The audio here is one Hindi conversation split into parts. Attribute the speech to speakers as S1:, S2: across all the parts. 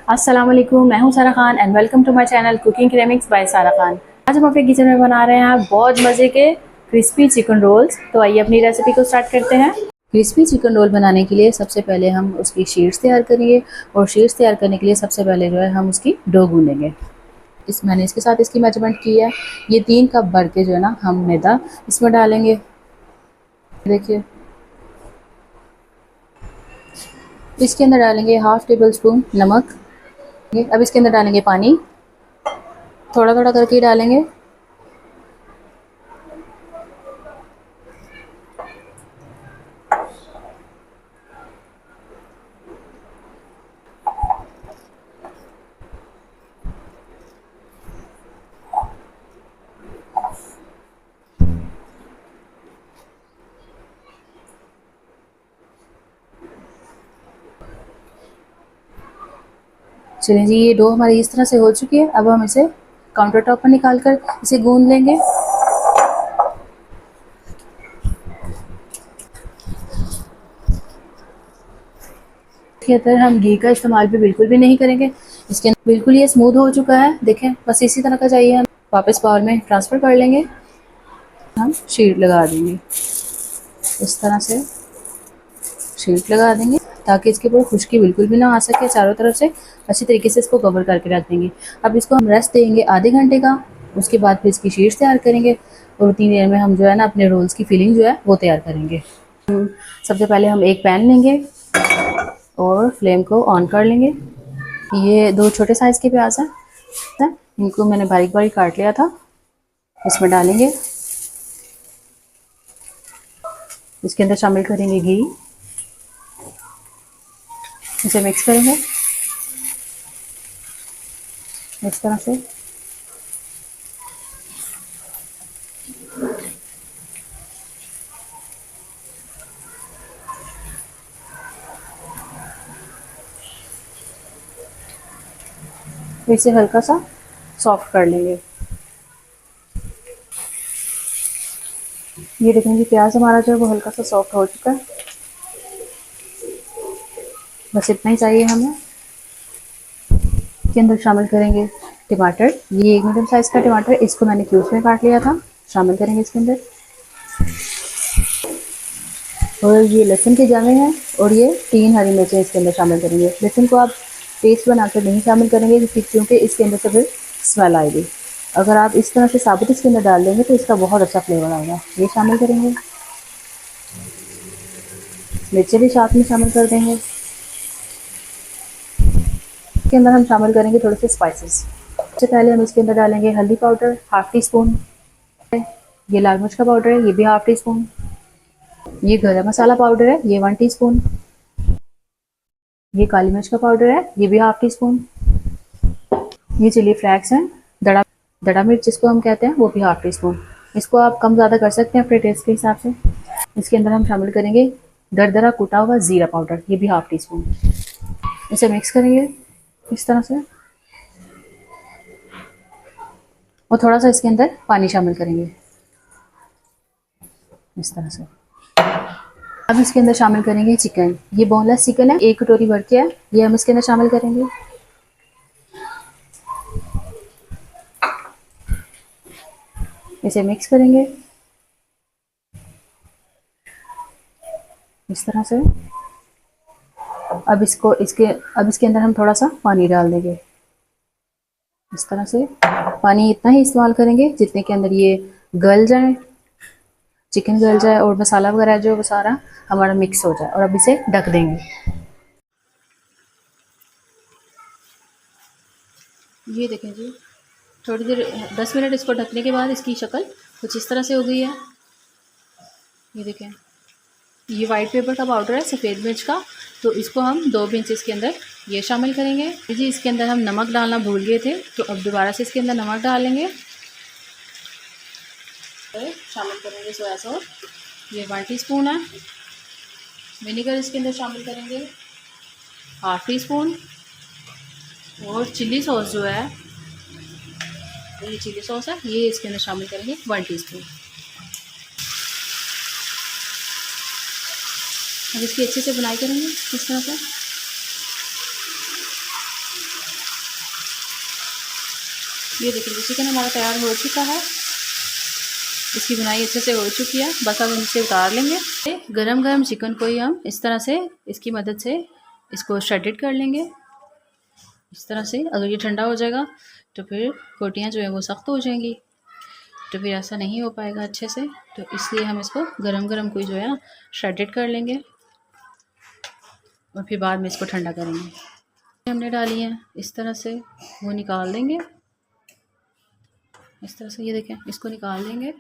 S1: अस्सलाम वालेकुम, मैं हूं Sara Khan and welcome to my channel cooking cremix by Sara Khan. आज हम अपने किचन में बना रहे हैं बहुत मज़े के क्रिस्पी चिकन रोल्स। तो आइए अपनी रेसिपी को स्टार्ट करते हैं। क्रिस्पी चिकन रोल बनाने के लिए सबसे पहले हम उसकी शीट्स तैयार करेंगे और शीट्स तैयार करने के लिए सबसे पहले जो है हम उसकी डो गूँधेंगे। मैंने इसके साथ इसकी मेजरमेंट की है। ये 3 कप भर के जो है ना हम मैदा इसमें डालेंगे। देखिए, इसके अंदर डालेंगे हाफ टेबल स्पून नमक। अब इसके अंदर डालेंगे पानी, थोड़ा थोड़ा करके ही डालेंगे। चलिए जी, ये डो हमारी इस तरह से हो चुकी है। अब हम इसे काउंटर टॉप पर निकाल कर इसे गूंद लेंगे। इसके अंदर हम घी का इस्तेमाल भी बिल्कुल भी नहीं करेंगे। इसके अंदर बिल्कुल ये स्मूथ हो चुका है, देखें, बस इसी तरह का चाहिए। हम वापस बाउल में ट्रांसफ़र कर लेंगे। हम शीट लगा देंगे, इस तरह से शीट लगा देंगे ताकि इसके ऊपर खुश्की बिल्कुल भी ना आ सके। चारों तरफ से अच्छी तरीके से इसको कवर करके रख देंगे। अब इसको हम रेस्ट देंगे आधे घंटे का। उसके बाद फिर इसकी शीट्स तैयार करेंगे और उतनी देर में हम जो है ना अपने रोल्स की फिलिंग जो है वो तैयार करेंगे। सबसे पहले हम एक पैन लेंगे और फ्लेम को ऑन कर लेंगे। ये 2 छोटे साइज़ के प्याज हैं, इनको मैंने बारीक बारीक काट लिया था। इसमें डालेंगे, इसके अंदर शामिल करेंगे घी, इसे मिक्स करेंगे इस तरह से। फिर इसे हल्का सा सॉफ्ट कर लेंगे। ये देखेंगे प्याज हमारा जो है वो हल्का सा सॉफ्ट हो चुका है। बस इतना ही चाहिए हमें। इसके अंदर शामिल करेंगे टमाटर। ये एक मीडियम साइज़ का टमाटर, इसको मैंने क्यूब्स में काट लिया था, शामिल करेंगे इसके अंदर। और ये लहसुन के जाने हैं और ये 3 हरी मिर्चें इसके अंदर शामिल करेंगे। लहसुन को आप पेस्ट बनाकर नहीं शामिल करेंगे क्योंकि इसके अंदर से फिर स्मेल आएगी। अगर आप इस तरह से साबुत इसके अंदर डाल देंगे तो इसका बहुत अच्छा फ्लेवर आएगा। ये शामिल करेंगे, मिर्चें भी साथ में शामिल कर देंगे। इसके अंदर हम शामिल करेंगे थोड़े से स्पाइसेस। सबसे पहले हम इसके अंदर डालेंगे हल्दी पाउडर हाफ़ टी स्पून, ये लाल मिर्च का पाउडर है, ये भी हाफ़ टी स्पून, ये गरम मसाला पाउडर है, ये 1 टीस्पून, ये काली मिर्च का पाउडर है, ये भी हाफ़ टी स्पून, ये चिली फ्लैक्स हैं, दड़ा दड़ा मिर्च जिसको हम कहते हैं, वो भी हाफ़ टी स्पून। इसको आप कम ज़्यादा कर सकते हैं अपने टेस्ट के हिसाब से। इसके अंदर हम शामिल करेंगे दरदरा कुटा हुआ ज़ीरा पाउडर, ये भी हाफ़ टी स्पून। इसे मिक्स करेंगे इस तरह से और थोड़ा सा इसके अंदर पानी शामिल करेंगे इस तरह से। अब इसके अंदर शामिल करेंगे चिकन। ये बोनलेस चिकन है, 1 कटोरी भर के है, ये हम इसके अंदर शामिल करेंगे। इसे मिक्स करेंगे इस तरह से। अब इसके अंदर हम थोड़ा सा पानी डाल देंगे इस तरह से। पानी इतना ही इस्तेमाल करेंगे जितने के अंदर ये गल जाए, चिकन गल जाए और मसाला वगैरह जो वो सारा हमारा मिक्स हो जाए। और अब इसे ढक देंगे। ये देखें जी, थोड़ी देर 10 मिनट इसको ढकने के बाद इसकी शक्ल कुछ इस तरह से हो गई है। ये देखें, ये वाइट पेपर का पाउडर है सफ़ेद मिर्च का, तो इसको हम 2 पिंच इसके अंदर ये शामिल करेंगे। जी, इसके अंदर हम नमक डालना भूल गए थे, तो अब दोबारा से इसके अंदर नमक डालेंगे। शामिल करेंगे सोया सॉस, ये 1 टीस्पून है। विनेगर इसके अंदर शामिल करेंगे हाफ़ टी स्पून। और चिल्ली सॉस जो है, ये चिल्ली सॉस है, ये इसके अंदर शामिल करेंगे 1 टीस्पून। अब इसकी अच्छे से बुनाई करेंगे इस तरह से। ये देखिए चिकन हमारा तैयार हो चुका है, इसकी बुनाई अच्छे से हो चुकी है। बस अब हम इसे उतार लेंगे। गरम गरम चिकन को ही हम इस तरह से इसकी मदद से इसको श्रेडेड कर लेंगे इस तरह से। अगर ये ठंडा हो जाएगा तो फिर रोटियां जो है वो सख्त हो जाएंगी, तो फिर ऐसा नहीं हो पाएगा अच्छे से। तो इसलिए हम इसको गरम गरम कोई जो है ना श्रेडेड कर लेंगे और फिर बाद में इसको ठंडा करेंगे। हमने डाली है इस तरह से, वो निकाल देंगे इस तरह से। ये देखें, इसको निकाल देंगे।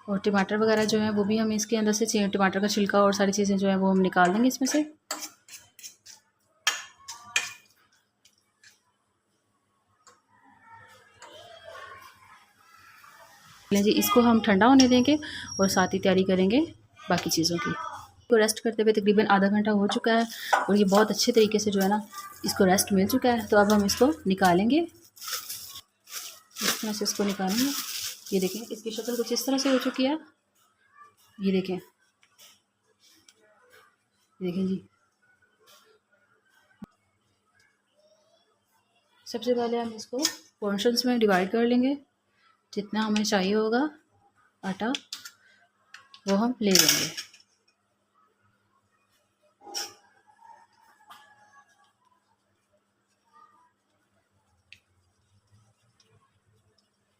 S1: और टमाटर वगैरह जो है वो भी हम इसके अंदर से, टमाटर का छिलका और सारी चीज़ें जो है वो हम निकाल देंगे इसमें से। जी इसको हम ठंडा होने देंगे और साथ ही तैयारी करेंगे बाकी चीज़ों की। इसको रेस्ट करते हुए तकरीबन आधा घंटा हो चुका है और ये बहुत अच्छे तरीके से जो है ना इसको रेस्ट मिल चुका है। तो अब हम इसको निकालेंगे इस तरह से, इसको निकालेंगे। ये देखें, इसकी शक्ल कुछ इस तरह से हो चुकी है। ये देखें, देखें जी। सबसे पहले हम इसको पोर्शंस में डिवाइड कर लेंगे। जितना हमें चाहिए होगा आटा वो हम ले लेंगे।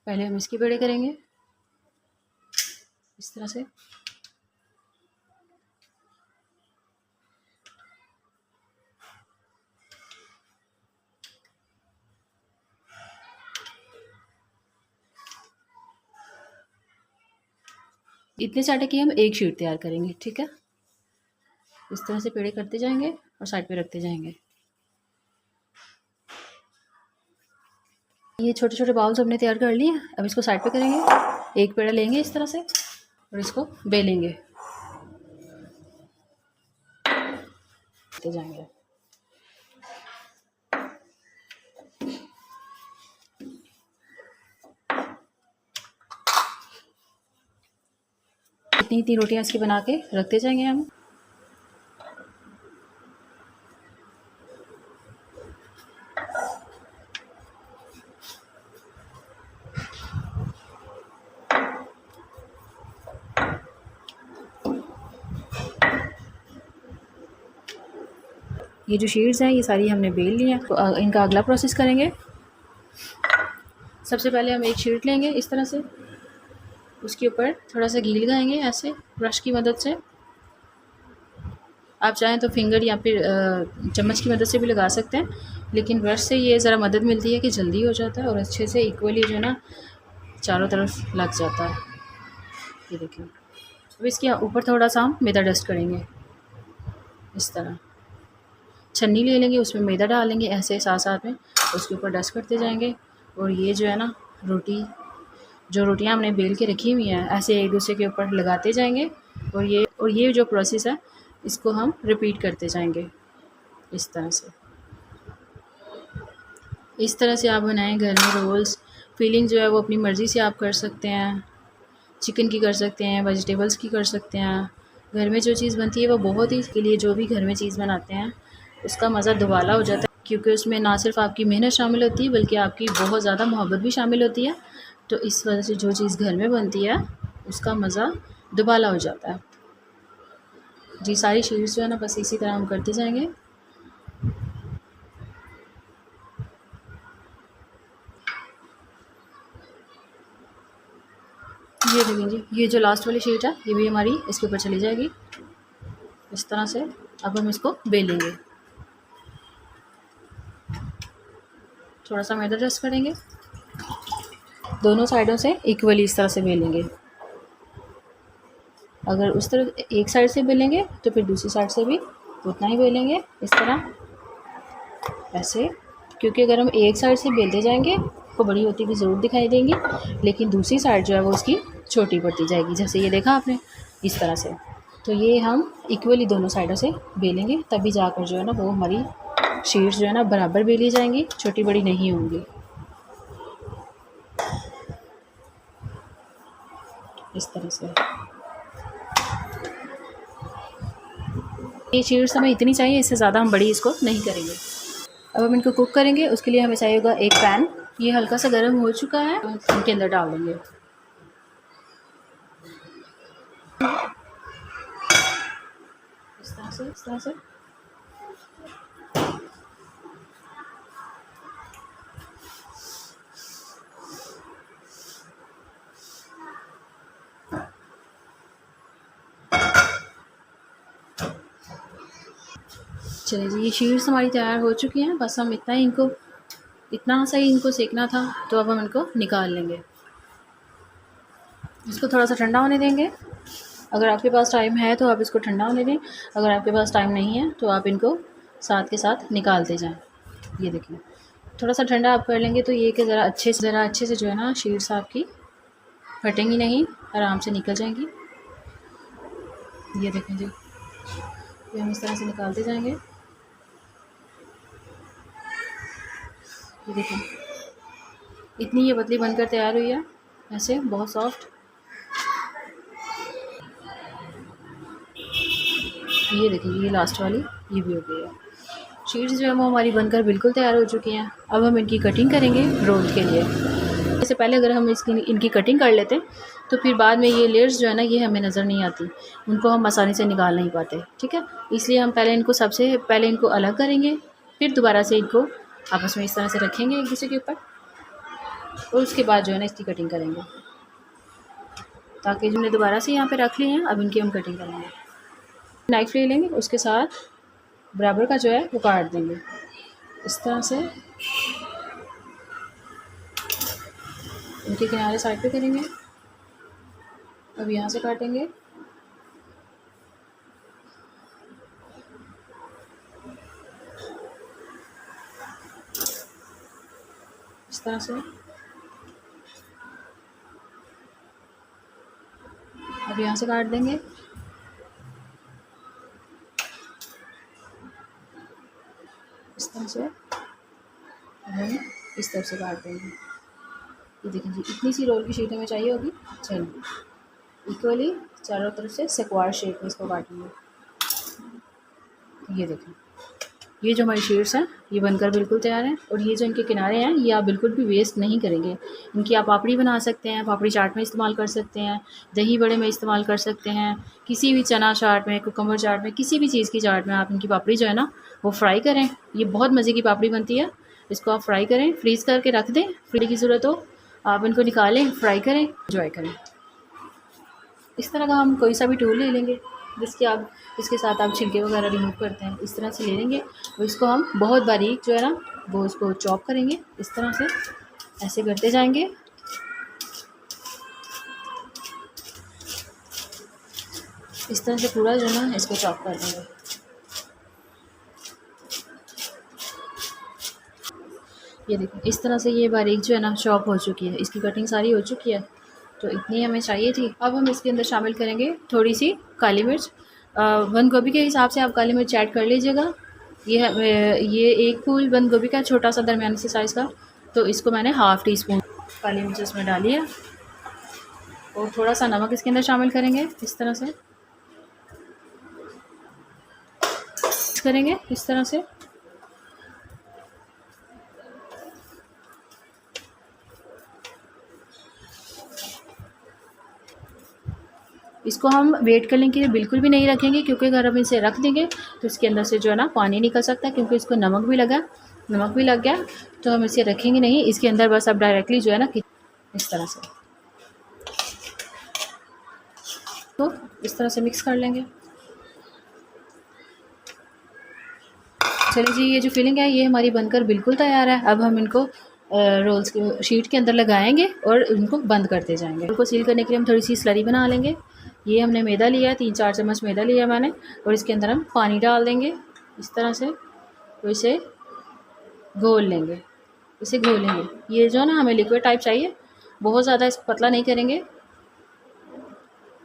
S1: पहले हम इसकी पेड़े करेंगे इस तरह से। इतने से आटे की हम एक शीट तैयार करेंगे, ठीक है। इस तरह से पेड़े करते जाएंगे और साइड पे रखते जाएंगे। ये छोटे छोटे बाउल्स हमने तैयार कर लिए। अब इसको साइड पे करेंगे। एक पेड़ा लेंगे इस तरह से और इसको बेलेंगे जाएंगे। इतनी इतनी रोटियां इसकी बना के रखते जाएंगे हम। ये जो शीट्स हैं ये सारी हमने बेल ली हैं। तो इनका अगला प्रोसेस करेंगे। सबसे पहले हम एक शीट लेंगे इस तरह से, उसके ऊपर थोड़ा सा घी लगाएंगे ऐसे ब्रश की मदद से। आप चाहें तो फिंगर या फिर चम्मच की मदद से भी लगा सकते हैं, लेकिन ब्रश से ये ज़रा मदद मिलती है कि जल्दी हो जाता है और अच्छे से इक्वली जो है ना चारों तरफ लग जाता है। ये देखिए। अब इसके ऊपर थोड़ा सा हम मैदा डस्ट करेंगे इस तरह। छन्नी ले लेंगे, उसमें मैदा डालेंगे ऐसे साथ साथ में, उसके ऊपर डस्ट करते जाएंगे। और ये जो है ना रोटियां हमने बेल के रखी हुई हैं ऐसे एक दूसरे के ऊपर लगाते जाएंगे। और ये जो प्रोसेस है इसको हम रिपीट करते जाएंगे इस तरह से। इस तरह से आप बनाएं घर में रोल्स। फीलिंग जो है वो अपनी मर्ज़ी से आप कर सकते हैं। चिकन की कर सकते हैं, वेजिटेबल्स की कर सकते हैं। घर में जो चीज़ बनती है वो बहुत ही, इसके लिए जो भी घर में चीज़ बनाते हैं उसका मज़ा दुबाला हो जाता है, क्योंकि उसमें ना सिर्फ आपकी मेहनत शामिल होती है बल्कि आपकी बहुत ज़्यादा मोहब्बत भी शामिल होती है। तो इस वजह से जो चीज़ घर में बनती है उसका मज़ा दुबाला हो जाता है जी। सारी शीट्स जो है ना बस इसी तरह हम करते जाएंगे। ये देखें जी, ये जो लास्ट वाली शीट है ये भी हमारी इसके ऊपर चली जाएगी इस तरह से। अब हम इसको बेलेंगे, थोड़ा सा मैदा डस्ट करेंगे, दोनों साइडों से इक्वली इस तरह से बेलेंगे। अगर उस तरह एक साइड से बेलेंगे तो फिर दूसरी साइड से भी उतना ही बेलेंगे इस तरह ऐसे। क्योंकि अगर हम एक साइड से बेलते जाएंगे तो बड़ी होती भी ज़रूर दिखाई देंगी, लेकिन दूसरी साइड जो है वो उसकी छोटी पड़ती जाएगी, जैसे ये देखा आपने इस तरह से। तो ये हम इक्वली दोनों साइडों से बेलेंगे, तभी जाकर जो है ना वो हमारी शीट्स जो है ना बराबर बेली जाएंगी, छोटी बड़ी नहीं होंगी इस तरह से। ये शीट्स हमें इतनी चाहिए, इससे ज़्यादा हम बड़ी इसको नहीं करेंगे। अब हम इनको कुक करेंगे, उसके लिए हमें चाहिए होगा एक पैन। ये हल्का सा गर्म हो चुका है, इनके अंदर डाल देंगे। इस तरह से चलिए जी, ये शीट्स हमारी तैयार हो चुकी हैं। बस हम इतना सा ही इनको सेकना था, तो अब हम इनको निकाल लेंगे। इसको थोड़ा सा ठंडा होने देंगे। अगर आपके पास टाइम है तो आप इसको ठंडा होने दें, अगर आपके पास टाइम नहीं है तो आप इनको साथ के साथ निकालते जाएं। ये देखिए, थोड़ा सा ठंडा आप कर लेंगे तो ये कि ज़रा अच्छे से जो है ना शीट्स आपकी फटेंगी नहीं, आराम से निकल जाएंगी। ये देखें जी, ये हम इस तरह से निकालते जाएंगे। ये देखें, इतनी ये पतली बनकर तैयार हुई है, ऐसे बहुत सॉफ्ट। ये देखिए, ये लास्ट वाली ये भी हो गई है। शीट्स जो है वो हमारी बनकर बिल्कुल तैयार हो चुकी हैं। अब हम इनकी कटिंग करेंगे रोल के लिए। इससे पहले अगर हम इनकी कटिंग कर लेते तो फिर बाद में ये लेयर्स जो है ना ये हमें नज़र नहीं आती, उनको हम आसानी से निकाल नहीं पाते। ठीक है, इसलिए हम सबसे पहले इनको अलग करेंगे, फिर दोबारा से इनको आपस में इस तरह से रखेंगे एक दूसरे के ऊपर, और उसके बाद जो है ना इसकी कटिंग करेंगे, ताकि जो हमने दोबारा से यहाँ पे रख लिए हैं अब इनकी हम कटिंग करेंगे। नाइफ ले लेंगे, उसके साथ बराबर का जो है वो काट देंगे इस तरह से। इनके किनारे साइड पे करेंगे, अब यहाँ से काटेंगे। इस तरह से अब यहाँ से काट देंगे। इस तरह से अब हम इस तरफ से काट देंगे। ये देखें जी, इतनी सी रोल की शीट हमें चाहिए होगी। चलिए, इक्वली चारों तरफ से स्क्वायर शेप में इसको काटेंगे। ये देखें, ये जो हमारी शीट्स हैं ये बनकर बिल्कुल तैयार हैं, और ये जो इनके किनारे हैं ये आप बिल्कुल भी वेस्ट नहीं करेंगे। इनकी आप पापड़ी बना सकते हैं, पापड़ी चाट में इस्तेमाल कर सकते हैं, दही बड़े में इस्तेमाल कर सकते हैं, किसी भी चना चाट में, कुकम्बर चाट में, किसी भी चीज़ की चाट में आप इनकी पापड़ी जो है ना वो फ्राई करें। ये बहुत मज़े की पापड़ी बनती है। इसको आप फ्राई करें, फ्रीज़ करके रख दें, फ्रीज की ज़रूरत हो आप इनको निकालें, फ्राई करें, इंजॉय करें। इस तरह का हम कोई सा भी टूल ले लेंगे जिसके साथ आप छिलके वगैरह रिमूव करते हैं, इस तरह से ले लेंगे, और इसको हम बहुत बारीक जो है ना वो इसको चॉप करेंगे। इस तरह से ऐसे करते जाएंगे। इस तरह से पूरा जो है ना इसको चॉप कर देंगे। ये देखो, इस तरह से ये बारीक जो है ना चॉप हो चुकी है, इसकी कटिंग सारी हो चुकी है, तो इतनी हमें चाहिए थी। अब हम इसके अंदर शामिल करेंगे थोड़ी सी काली मिर्च। बंद गोभी के हिसाब से आप काली मिर्च ऐड कर लीजिएगा। ये एक फूल बंद गोभी का छोटा सा दरमियानी से साइज़ का, तो इसको मैंने हाफ़ टी स्पून काली मिर्च इसमें डाली है, और थोड़ा सा नमक इसके अंदर शामिल करेंगे। इस तरह से करेंगे, इस तरह से। इसको हम वेट करने के लिए बिल्कुल भी नहीं रखेंगे, क्योंकि अगर हम इसे रख देंगे तो इसके अंदर से जो है ना पानी निकल सकता है, क्योंकि इसको नमक भी लग गया, तो हम इसे रखेंगे नहीं इसके अंदर। बस अब डायरेक्टली जो है ना इस तरह से, तो इस तरह से मिक्स कर लेंगे। चलिए जी, ये जो फिलिंग है ये हमारी बनकर बिल्कुल तैयार है। अब हम इनको रोल्स के शीट के अंदर लगाएंगे और इनको बंद करते जाएंगे। इनको सील करने के लिए हम थोड़ी सी स्लरी बना लेंगे। ये हमने मैदा लिया है, 3-4 चम्मच मैदा लिया है मैंने, और इसके अंदर हम पानी डाल देंगे इस तरह से, तो इसे घोल लेंगे। ये जो है ना हमें लिक्विड टाइप चाहिए, बहुत ज़्यादा इसको पतला नहीं करेंगे,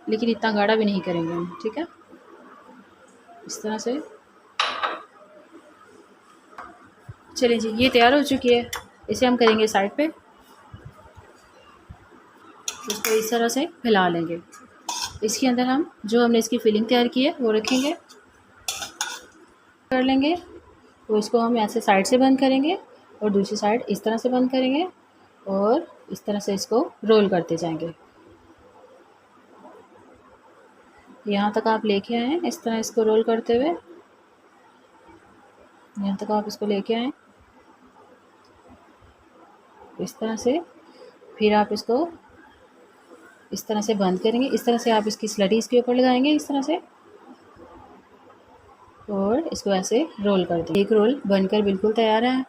S1: लेकिन इतना गाढ़ा भी नहीं करेंगे हम। ठीक है, इस तरह से। चलिए जी, ये तैयार हो चुकी है। इसे हम करेंगे साइड पे, इसको इस तरह से फैला लेंगे। इसके अंदर हम जो हमने इसकी फिलिंग तैयार की है वो रखेंगे, कर लेंगे। तो इसको हम ऐसे साइड से बंद करेंगे और दूसरी साइड इस तरह से बंद करेंगे और इस तरह से इसको रोल करते जाएंगे। यहाँ तक आप लेके आएँ, इस तरह इसको रोल करते हुए यहाँ तक आप इसको लेके आएँ इस तरह से। फिर आप इसको इस तरह से बंद करेंगे, इस तरह से आप इसकी स्लटी इसके ऊपर लगाएंगे इस तरह से और इसको ऐसे रोल कर दें। एक रोल बनकर बिल्कुल तैयार है,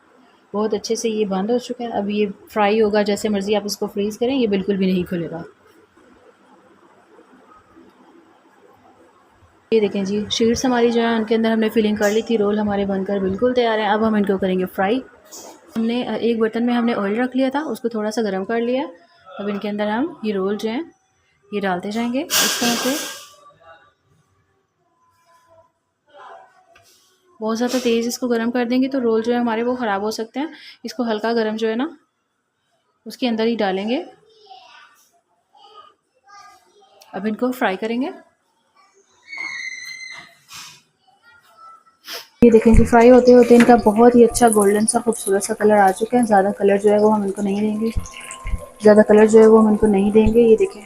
S1: बहुत अच्छे से ये बंद हो चुका है। अब ये फ्राई होगा, जैसे मर्ज़ी आप इसको फ्रीज़ करें, ये बिल्कुल भी नहीं खुलेगा। ये देखें जी, शीट्स हमारी जो है उनके अंदर हमने फिलिंग कर ली थी, रोल हमारे बनकर बिल्कुल तैयार है। अब हम इनको करेंगे फ्राई। हमने एक बर्तन में हमने ऑयल रख लिया था, उसको थोड़ा सा गर्म कर लिया। अब इनके अंदर हम ये रोल जो हैं ये डालते जाएंगे इस तरह से। बहुत ज़्यादा तेज़ इसको गर्म कर देंगे तो रोल जो है हमारे वो ख़राब हो सकते हैं। इसको हल्का गर्म जो है ना उसके अंदर ही डालेंगे। अब इनको फ्राई करेंगे। ये देखें कि फ्राई होते होते इनका बहुत ही अच्छा गोल्डन सा खूबसूरत सा कलर आ चुका है। ज़्यादा कलर जो है वो हम इनको नहीं देंगे, ये देखें,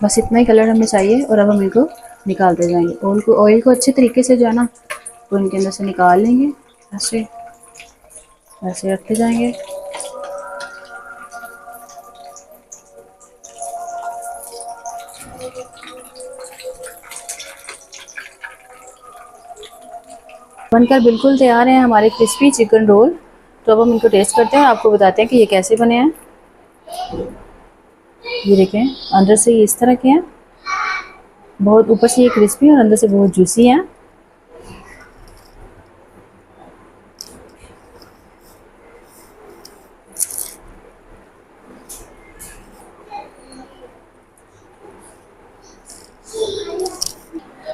S1: बस इतना ही कलर हमें चाहिए। और अब हम इनको निकालते जाएंगे। ऑयल को अच्छे तरीके से जो है ना वो इनके अंदर से निकाल लेंगे, ऐसे ऐसे रखते जाएंगे। बनकर बिल्कुल तैयार हैं हमारे क्रिस्पी चिकन रोल। तो अब हम इनको टेस्ट करते हैं, आपको बताते हैं कि ये कैसे बने हैं। ये देखें, अंदर से ये इस तरह के हैं, बहुत ऊपर से ये क्रिस्पी और अंदर से बहुत जूसी हैं।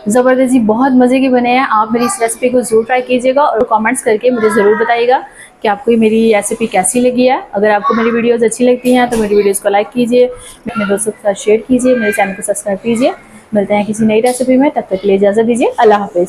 S1: ज़बरदस्त जी, बहुत मज़े के बने हैं। आप मेरी इस रेसिपी को ज़रूर ट्राई कीजिएगा और कमेंट्स करके मुझे ज़रूर बताइएगा कि आपको मेरी रेसिपी कैसी लगी है। अगर आपको मेरी वीडियोस अच्छी लगती हैं तो मेरी वीडियोस को लाइक कीजिए, अपने दोस्तों के साथ शेयर कीजिए, मेरे चैनल को सब्सक्राइब कीजिए। मिलते हैं किसी नई रेसिपी में, तब तक के लिए इजाज़त दीजिए। अल्लाह हाफ़िज़।